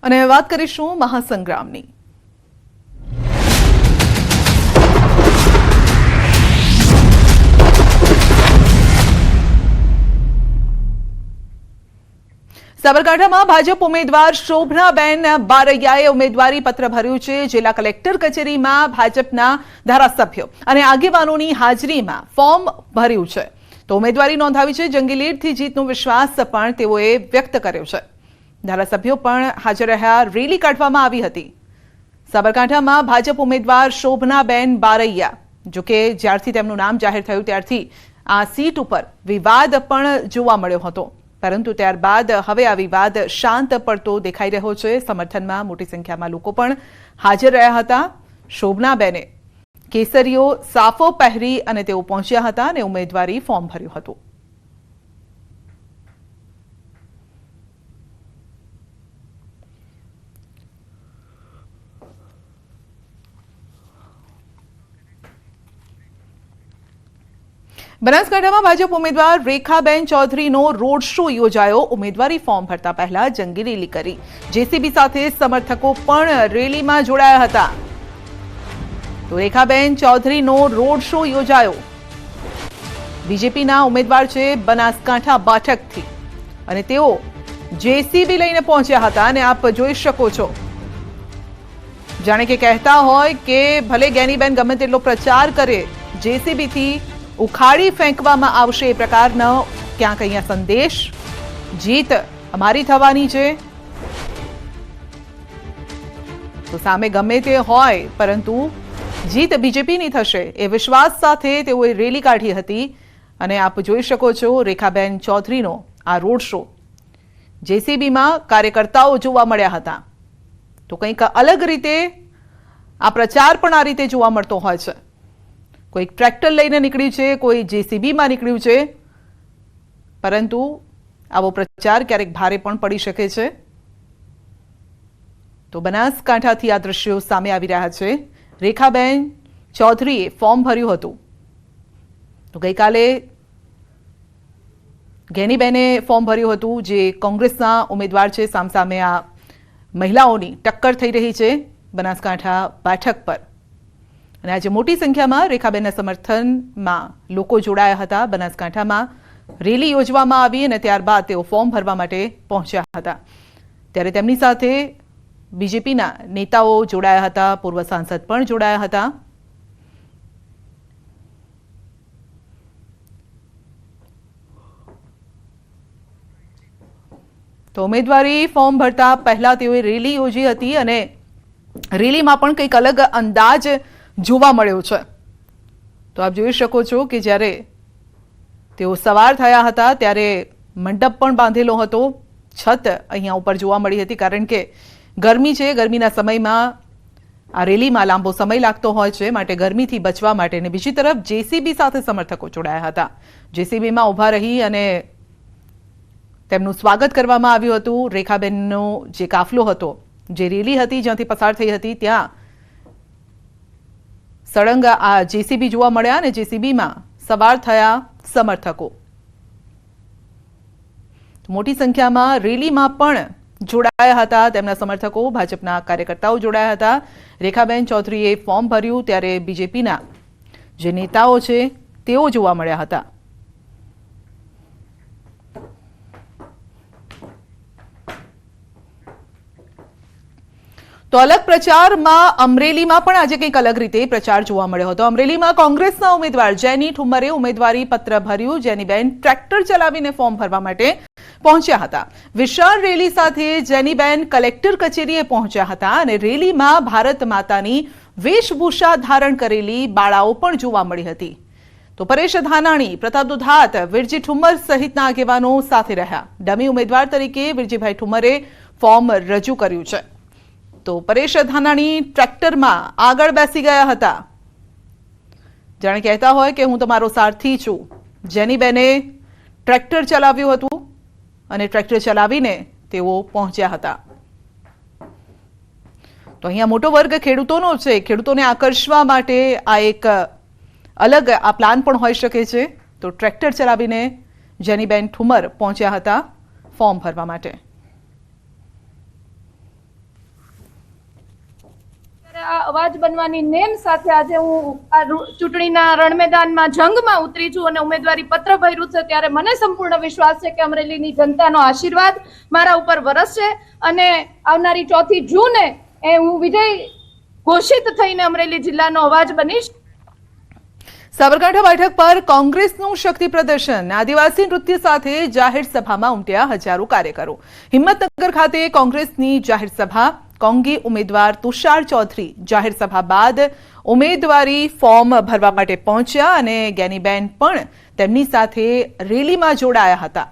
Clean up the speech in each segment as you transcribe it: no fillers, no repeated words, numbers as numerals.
અને વાત કરીશું મહાસંગ્રામની। સાબરકાંઠામાં ભાજપ ઉમેદવાર શોભનાબેન બારૈયાએ ઉમેદવારી પત્ર ભર્યું છે। જિલ્લા કલેક્ટર કચેરીમાં ભાજપના ધારાસભ્યો અને આગેવાનોની હાજરીમાં ફોર્મ ભર્યું છે તો ઉમેદવારી નોંધાવી છે। જંગી લીડથી જીતનો વિશ્વાસ પણ તેઓએ વ્યક્ત કર્યો છે। ધારાસભ્યો પણ હાજર રહ્યા। રેલી કાઢવામાં આવી હતી। સાબરકાંઠામાં ભાજપ ઉમેદવાર શોભનાબેન બારૈયા જો કે જ્યારથી તેમનું નામ જાહેર થયું ત્યારથી આ સીટ ઉપર વિવાદ પણ જોવા મળ્યો હતો, પરંતુ ત્યારબાદ હવે આ વિવાદ શાંત પડતો દેખાઈ રહ્યો છે। સમર્થનમાં મોટી સંખ્યામાં લોકો પણ હાજર રહ્યા હતા। શોભનાબેને કેસરીઓ સાફો પહેરી અને તેઓ પહોંચ્યા હતા અને ઉમેદવારી ફોર્મ ભર્યું હતું। બનાસકાંઠામાં ભાજપ ઉમેદવાર રેખાબેન ચૌધરીનો રોડ શો યોજાયો। ઉમેદવારી ફોર્મ ભરતા પહેલા જંગી રેલી કરી। જેસીબી સાથે સમર્થકો પણ રેલીમાં જોડાયા હતા। તો રેખાબેન ચૌધરીનો રોડ શો યોજાયો। બીજેપીના ઉમેદવાર છે બનાસકાંઠા બેઠકથી અને તેઓ જેસીબી લઈને પહોંચ્યા હતા અને આપ જોઈ શકો છો જાણે કે કહેતા હોય કે ભલે જ્ઞાનીબેન ગમે તેટલો પ્રચાર કરે, જેસીબીથી ઉખાડી ફેંકવામાં આવશે એ પ્રકારનો ક્યાંક અહીંયા સંદેશ। જીત અમારી થવાની છે તો સામે ગમે તે હોય પરંતુ જીત બીજેપીની થશે એ વિશ્વાસ સાથે તેઓએ રેલી કાઢી હતી અને આપ જોઈ શકો છો રેખાબેન ચૌધરીનો આ રોડ શો। જેસીબીમાં કાર્યકર્તાઓ જોવા મળ્યા હતા તો કંઈક અલગ રીતે આ પ્રચાર પણ આ રીતે જોવા મળતો હોય છે। કોઈ ટ્રેક્ટર લઈને નીકળ્યું છે, કોઈ જેસીબીમાં નીકળ્યું છે, પરંતુ આવો પ્રચાર ક્યારેક ભારે પણ પડી શકે છે। તો બનાસકાંઠાથી આ દ્રશ્યો સામે આવી રહ્યા છે। રેખાબેન ચૌધરીએ ફોર્મ ભર્યું હતું તો ગઈકાલે જ્ઞાનીબેને ફોર્મ ભર્યું હતું જે કોંગ્રેસના ઉમેદવાર છે। સામસામે આ મહિલાઓની ટક્કર થઈ રહી છે બનાસકાંઠા બેઠક પર અને આજે મોટી સંખ્યામાં રેખાબેનના સમર્થનમાં લોકો જોડાયા હતા। બનાસકાંઠામાં રેલી યોજવામાં આવી અને ત્યારબાદ તેઓ ફોર્મ ભરવા માટે પહોંચ્યા હતા ત્યારે તેમની સાથે બીજેપીના નેતાઓ જોડાયા હતા, પૂર્વ સાંસદ પણ જોડાયા હતા। તો ઉમેદવારી ફોર્મ ભરતા પહેલા તેઓએ રેલી યોજી હતી અને રેલીમાં પણ કંઈક અલગ અંદાજ જોવા મળ્યો છે। તો આપ જોઈ શકો છો કે જ્યારે તેઓ સવાર થયા હતા ત્યારે મંડપ પણ બાંધેલો હતો, છત અહીંયા ઉપર જોવા મળી હતી કારણ કે ગરમી છે। ગરમીના સમયમાં આ રેલીમાં લાંબો સમય લાગતો હોય છે માટે ગરમીથી બચવા માટે અને બીજી તરફ જેસીબી સાથે સમર્થકો જોડાયા હતા। જેસીબીમાં ઊભા રહી અને તેમનું સ્વાગત કરવામાં આવ્યું હતું। રેખાબેનનો જે કાફલો હતો, જે રેલી હતી જ્યાંથી પસાર થઈ હતી ત્યાં સળંગ આ જેસીબી જોવા મળ્યા અને જેસીબીમાં સવાર થયા સમર્થકો। મોટી સંખ્યામાં રેલીમાં પણ જોડાયા હતા તેમના સમર્થકો, ભાજપના કાર્યકર્તાઓ જોડાયા હતા। રેખાબેન ચૌધરીએ ફોર્મ ભર્યું ત્યારે બીજેપીના જે નેતાઓ છે તેઓ જોવા મળ્યા હતા। તો અલગ પ્રચારમાં અમરેલીમાં પણ આજે કંઈક અલગ રીતે પ્રચાર જોવા મળ્યો હતો। અમરેલીમાં કોંગ્રેસના ઉમેદવાર જેની ઠુમ્મરે ઉમેદવારી પત્ર ભર્યું। જેનીબેન ટ્રેક્ટર ચલાવીને ફોર્મ ભરવા માટે પહોંચ્યા હતા। વિશાળ રેલી સાથે જેનીબેન કલેક્ટર કચેરીએ પહોંચ્યા હતા અને રેલીમાં ભારત માતાની વેશભૂષા ધારણ કરેલી બાળાઓ પણ જોવા મળી હતી। તો પરેશ ધાનાણી, પ્રતાપ દુધાત, વિરજી ઠુમ્મર સહિતના આગેવાનો સાથે રહ્યા। ડમી ઉમેદવાર તરીકે વિરજીભાઈ ઠુમ્મરે ફોર્મ રજૂ કર્યું છે તો પરેશ ધાનાણી ટ્રેક્ટરમાં આગળ બેસી ગયા હતા, જાણે કહેતા હોય કે હું તમારો સારથી છું। જેનીબેને ટ્રેક્ટર ચલાવ્યું હતું અને ટ્રેક્ટર ચલાવીને તેઓ પહોંચ્યા હતા। તો અહીંયા મોટો વર્ગ ખેડૂતોનો છે। ખેડૂતોને આકર્ષવા માટે આ એક અલગ આ પ્લાન પણ હોઈ શકે છે। તો ટ્રેક્ટર ચલાવીને જેનીબેન ઠુમ્મર પહોંચ્યા હતા ફોર્મ ભરવા માટે। અવાજ બનવાની નેમ સાથે આજે હું આ ચૂંટણીના રણમેદાનમાં જંગમાં ઉતરી છું અને ઉમેદવારી પત્ર ભર્યું છે, ત્યારે મને સંપૂર્ણ વિશ્વાસ છે કે અમરેલીની જનતાનો આશીર્વાદ મારા ઉપર વરસશે અને આવનારી 4 જૂને હું વિજય ઘોષિત થઈને અમરેલી જિલ્લાનો અવાજ બનીશ। સાબરકાંઠા બેઠક પર કોંગ્રેસનું શક્તિ પ્રદર્શન, આદિવાસી નૃત્ય સાથે જાહેર સભામાં ઉમટ્યા હજારો કાર્યકરો। હિંમતનગર ખાતે કોંગ્રેસની જાહેર સભા, કોંગી ઉમેદવાર તુષાર ચૌધરી જાહેર સભા બાદ ઉમેદવારી ફોર્મ ભરવા માટે પહોંચ્યા અને જ્ઞાનીબેન પણ તેમની સાથે રેલીમાં જોડાયા હતા।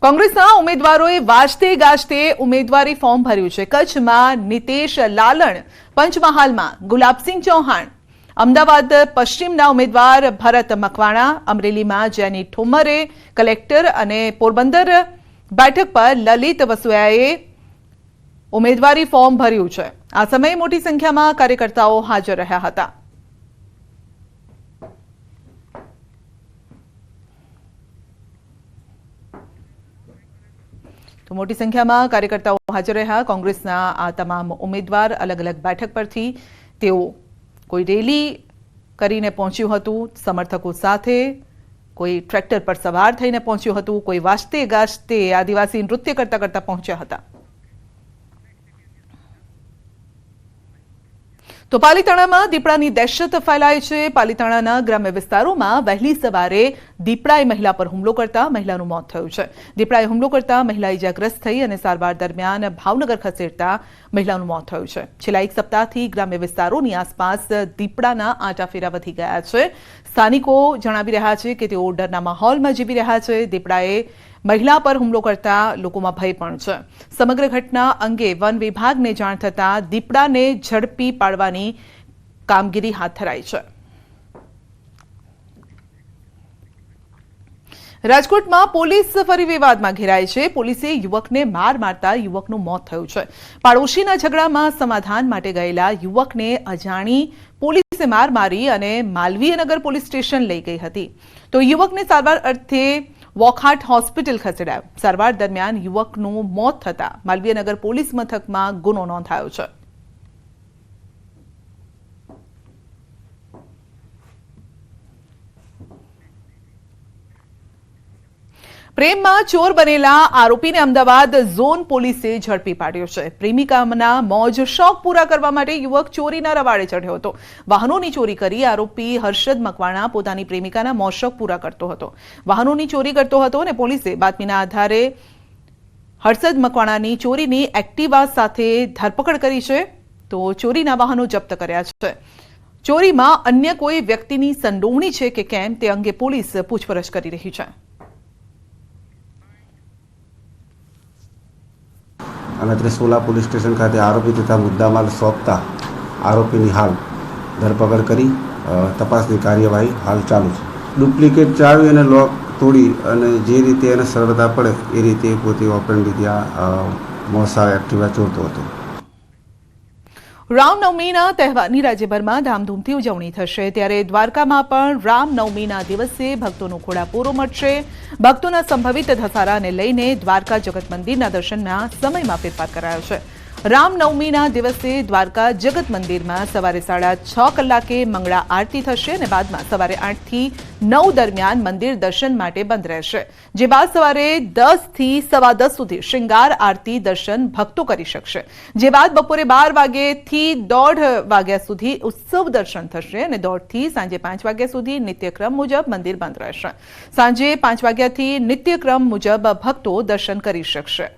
કોંગ્રેસના ઉમેદવારોએ વાજતે ગાજતે ઉમેદવારી ફોર્મ ભર્યું છે। કચ્છમાં નીતેશ લાલણ, પંચમહાલમાં ગુલાબસિંહ ચૌહાણ, અમદાવાદ પશ્ચિમના ઉમેદવાર ભરત મકવાણા, અમરેલીમાં જેની ઠુમ્મરે, કલેક્ટર અને પોરબંદર બેઠક પર લલિત વસુયાએ ઉમેદવારી ફોર્મ ભર્યું છે। આ સમયે મોટી સંખ્યામાં કાર્યકર્તાઓ હાજર રહ્યા હતા। તો મોટી સંખ્યામાં કાર્યકર્તાઓ હાજર રહ્યા। કોંગ્રેસના આ તમામ ઉમેદવાર અલગ અલગ બેઠક પરથી તેઓ કોઈ રેલી કરીને પહોંચ્યું હતું સમર્થકો સાથે, કોઈ ટ્રેક્ટર પર સવાર થઈને પહોંચ્યું હતું, કોઈ વાજતે ગાજતે આદિવાસી નૃત્ય કરતા કરતા પહોંચ્યા હતા। તો પાલીતાણામાં દીપડાની દહેશત ફેલાય છે। પાલીતાણાના ગ્રામ્ય વિસ્તારોમાં વહેલી સવારે દીપડાએ મહિલા પર હુમલો કરતા મહિલાનું મોત થયું છે। દીપડાએ હુમલો કરતા મહિલા ઇજાગ્રસ્ત થઈ અને સારવાર દરમિયાન ભાવનગર ખસેડતા મહિલાનું મોત થયું છે। છેલ્લા એક સપ્તાહથી ગ્રામ્ય વિસ્તારોની આસપાસ દીપડાના આંટાફેરા વધી ગયા છે। સ્થાનિકો જણાવી રહ્યા છે કે તેઓ ડરના માહોલમાં જીવી રહ્યા છે। દીપડાએ મહિલા પર હુમલો કરતા લોકોમાં ભય પણ છે। સમગ્ર ઘટના અંગે વન વિભાગને જાણ થતા દીપડાને ઝડપી પાડવાની કામગીરી હાથ ધરાઈ છે। રાજકોટમાં પોલીસ ફરી વિવાદમાં ઘેરાઈ છે। પોલીસે યુવકને માર મારતા યુવકનું મોત થયું છે। પાડોશીના ઝઘડામાં સમાધાન માટે ગયેલા યુવકને અજાણી પોલીસે માર મારી અને માલવીયનગર પોલીસ સ્ટેશન લઈ ગઈ હતી। તો યુવકને સારવાર અર્થે વોકહાર્ટ હોસ્પિટલ ખસેડાયો। સારવાર દરમિયાન યુવકનું મોત થતા માલવીયનગર પોલીસ મથકમાં ગુનો નોંધાયો છે। પ્રેમમાં ચોર બનેલા આરોપીને અમદાવાદ ઝોન પોલીસે ઝડપી પાડ્યો છે। પ્રેમિકાના મોજ શોખ પૂરા કરવા માટે યુવક ચોરીના રવાડે ચઢ્યો હતો। વાહનોની ચોરી કરી આરોપી હર્ષદ મકવાણા પોતાની પ્રેમિકાના મોજ શોખ પૂરા કરતો હતો। વાહનોની ચોરી કરતો હતો અને પોલીસે બાતમીના આધારે હર્ષદ મકવાણાની ચોરીની એક્ટિવા સાથે ધરપકડ કરી છે। તો ચોરીના વાહનો જપ્ત કર્યા છે। ચોરીમાં અન્ય કોઈ વ્યક્તિની સંડોવણી છે કે કેમ તે અંગે પોલીસ પૂછપરછ કરી રહી છે। અને ત્રિશુલા પોલીસ સ્ટેશન ખાતે આરોપી તથા મુદ્દામાલ સોંપતા આરોપીની હાલ ધરપકડ કરી તપાસની કાર્યવાહી હાલ ચાલુ છે। ડુપ્લિકેટ ચાવી અને લોક તોડી અને જે રીતે એને સરળતા પડે એ રીતે પોતે ઓપરેન્ડીથી આ મોસાળ એક્ટિવા ચોરતો હતો। રામનવમીના તહેવારની રાજ્યભરમાં ધામધૂમથી ઉજવણી થશે, ત્યારે દ્વારકામાં પણ રામનવમીના દિવસે ભક્તોનો ઘોડાપૂરો મચશે। ભક્તોના સંભવિત ધસારાને લઈને દ્વારકા જગત મંદિરના દર્શનના સમયમાં ફેરફાર કરાયો છે। રામનવમીના દિવસે દ્વારકા જગત મંદિરમાં સવારે 6:30 કલાકે મંગળા આરતી થશે અને બાદમાં સવારે 8 થી 9 દરમિયાન મંદિર દર્શન માટે બંધ રહેશે, જે બાદ સવારે 10 થી 10:15 સુધી શ્રૃંગાર આરતી દર્શન ભક્તો કરી શકશે, જે બાદ બપોરે 12 વાગ્યાથી 1:30 વાગ્યા સુધી ઉત્સવ દર્શન થશે અને 1:30 થી સાંજે 5 વાગ્યા સુધી નિત્યક્રમ મુજબ મંદિર બંધ રહેશે। સાંજે 5 વાગ્યાથી નિત્યક્રમ મુજબ ભક્તો દર્શન કરી શકશે।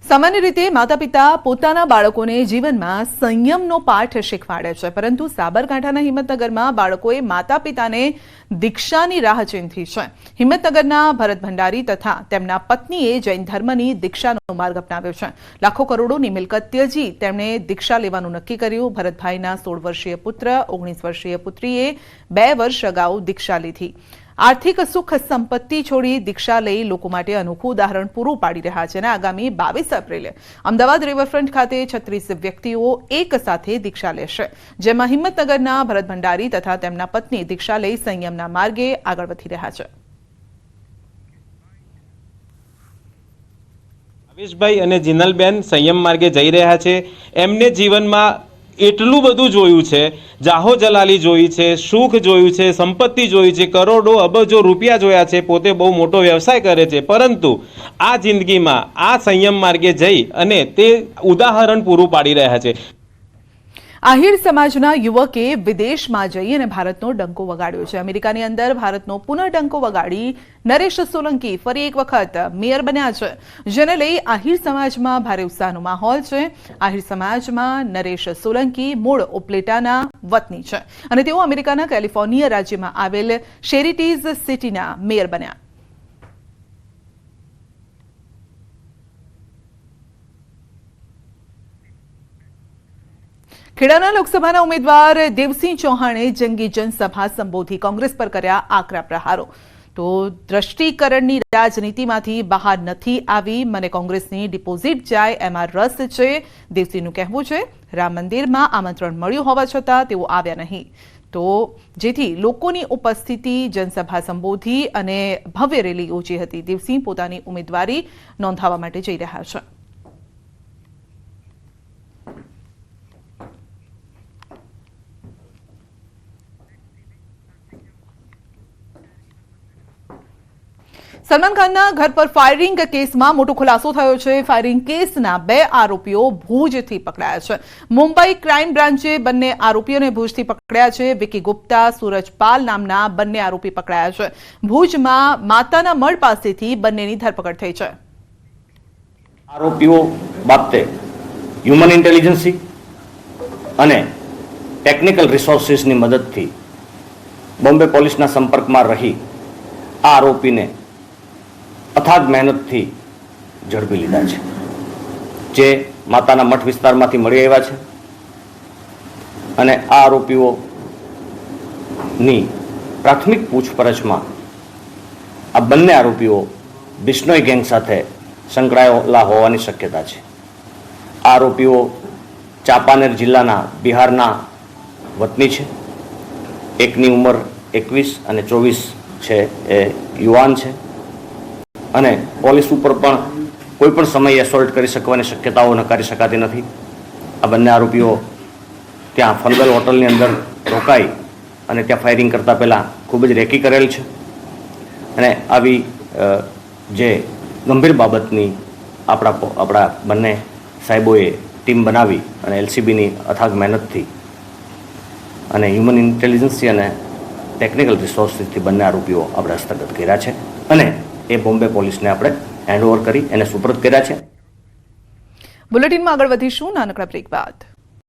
સામાન્ય રીતે માતા પિતા પોતાના બાળકોને જીવનમાં સંયમનો પાઠ શીખવાડે છે, પરંતુ સાબરકાંઠાના હિંમતનગરમાં બાળકોએ માતા પિતાને દીક્ષાની રાહ ચીંધી છે। હિંમતનગરના ભરત ભંડારી તથા તેમના પત્નીએ જૈન ધર્મની દીક્ષાનો માર્ગ અપનાવ્યો છે। લાખો કરોડોની મિલકત ત્યજી તેમણે દીક્ષા લેવાનું નક્કી કર્યું। ભરતભાઈના 16 વર્ષીય પુત્ર 19 વર્ષીય પુત્રીએ 2 વર્ષ અગાઉ દીક્ષા લીધી। આર્થિક સુખ સંપત્તિ છોડી દીક્ષા લઈ લોકો માટે અનોખું ઉદાહરણ પૂરું પાડી રહ્યા છે અને આગામી 22 એપ્રિલે અમદાવાદ રિવરફ્રન્ટ ખાતે 36 વ્યક્તિઓ એક સાથે દીક્ષા લેશે, જેમાં હિંમતનગરના ભરત ભંડારી તથા તેમના પત્ની દીક્ષા લઈ સંયમના માર્ગે આગળ વધી રહ્યા છે. ભાવેશભાઈ અને જીનલબેન સંયમ માર્ગે જઈ રહ્યા છે. એમને જીવનમાં એટલું બધું જોયું છે, જાહો જલાલી જોઈ છે, સુખ જોયું છે, સંપત્તિ જોઈ છે, કરોડો અબજો રૂપિયા જોયા છે, પોતે બહુ મોટો વ્યવસાય કરે છે, પરંતુ આ જિંદગીમાં આ સંયમ માર્ગે જઈ અને તે ઉદાહરણ પૂરું પાડી રહ્યા છે. આહિર સમાજના યુવકે વિદેશમાં જઈ અને ભારતનો ડંકો વગાડ્યો છે. અમેરિકાની અંદર ભારતનો પુનઃ ડંકો વગાડી નરેશ સોલંકી ફરી એક વખત મેયર બન્યા છે, જેને લઈ આહિર સમાજમાં ભારે ઉત્સાહનો માહોલ છે. આહિર સમાજમાં નરેશ સોલંકી મૂળ ઉપલેટાના વતની છે અને તેઓ અમેરિકાના કેલિફોર્નિયા રાજ્યમાં આવેલ શેરિટીઝ સિટીના મેયર બન્યા. ખેડાના લોકસભાના ઉમેદવાર દેવસિંહ ચૌહાણે જંગી જનસભા સંબોધી કોંગ્રેસ પર કર્યા આકરા પ્રહારો. તો દ્રષ્ટિકરણની રાજનીતિમાંથી બહાર નથી આવી, મને કોંગ્રેસની ડિપોઝિટ જાય એમાં રસ છે, દેવસિંહનું કહેવું છે. રામ મંદિરમાં આમંત્રણ મળ્યું હોવા છતાં તેઓ આવ્યા નહીં, તો જેથી લોકોની ઉપસ્થિતિ જનસભા સંબોધી અને ભવ્ય રેલી યોજી હતી. દેવસિંહ પોતાની ઉમેદવારી નોંધાવવા માટે જઈ રહ્યા છે. સલમાન ખાનના ઘર પર ફાયરિંગ કેસમાં મોટો ખુલાસો થયો છે. ફાયરિંગ કેસના 2 આરોપીઓ ભુજથી પકડાયા છે. મુંબઈ ક્રાઇમ બ્રાન્ચે બંને આરોપીઓને ભુજથી પકડ્યા છે. વિકી ગુપ્તા, સૂરજ પાલ નામના બંને આરોપી પકડાયા છે. ભુજમાં માતાના મઢ પાસેથી બંનેની ધરપકડ થઈ છે. આરોપીઓ બાબતે હ્યુમન ઇન્ટેલિજન્સી અને ટેકનિકલ રિસોર્સિસની મદદથી બોમ્બે પોલીસના સંપર્કમાં રહી આ આરોપીને અથાગ મહેનતથી ઝડપી લીધા છે, જે માતાના મઠ વિસ્તારમાંથી મળી આવ્યા છે. અને આ આરોપીઓની પ્રાથમિક પૂછપરછમાં આ બંને આરોપીઓ બિશ્નોઈ ગેંગ સાથે સંકળાયેલા હોવાની શક્યતા છે. આ આરોપીઓ ચાંપાનેર જિલ્લાના બિહારના વતની છે. એકની ઉંમર 21 અને 24 છે, એ યુવાન છે અને પોલીસ ઉપર પણ કોઈ પણ સમયે એસોલ્ટ કરી શકવાની શક્યતાઓ નકારી શકાતી નથી. આ બંને આરોપીઓ ત્યાં ફનગલ હોટલની અંદર રોકાઈ અને ત્યાં ફાયરિંગ કરતા પહેલાં ખૂબ જ રેકી કરેલ છે અને આવી જે ગંભીર બાબતની આપણા બંને સાહેબોએ ટીમ બનાવી અને એલસીબીની અથાગ મહેનતથી અને હ્યુમન ઇન્ટેલિજન્સી અને ટેકનિકલ રિસોર્સિસથી બંને આરોપીઓ આપણે હસ્તગત કર્યા છે અને એ બોમ્બે પોલીસને આપણે હેન્ડઓવર કરી એને સુપરત કર્યા છે. બુલેટિનમાં આગળ વધીશું નાનકડા બ્રેક બાદ.